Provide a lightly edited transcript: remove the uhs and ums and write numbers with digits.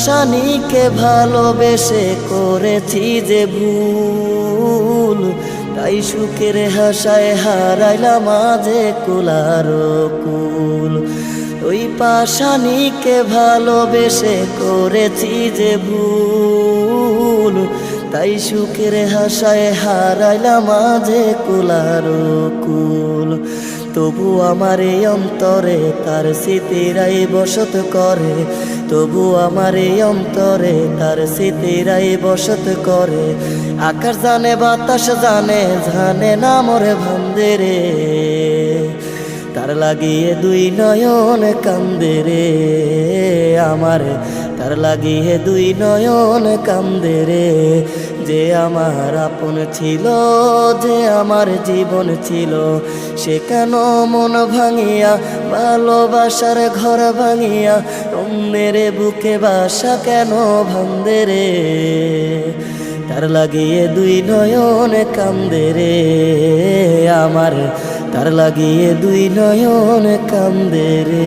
পাশানিকে ভালোবেসে করেছি যে ভুল, তাই সুখের হাসায় হারাইলাম মাঝে কুলার কুল। ওই পাশানিকে ভালোবেসে করেছি যে ভুল, তাই সুখের হাসায় হারাইলাম মাঝে কুলার কুল। তবু আমার এই অন্তরে তার স্মৃতিরাই বসত করে, তবু আমার এই অন্তরে তার স্মৃতিরাই বসত করে। আকাশ জানে বাতাস জানে, জানে না মোরে ভান্দে রে, তার লাগিয়ে দুই নয়ন কান্দে রে আমার, তার লাগিয়ে দুই নয়ন কান্দে রে। যে আমার আপন ছিল, যে আমার জীবন ছিল, সে কেন মন ভাঙিয়া ভালোবাসার ঘর ভাঙিয়া অন্যের বুকে বাসা কেন ভাঙদে রে, তার লাগিয়ে দুই নয়ন কান্দে রে আমার, তার লাগিয়ে দুই নয়ন কান্দে রে।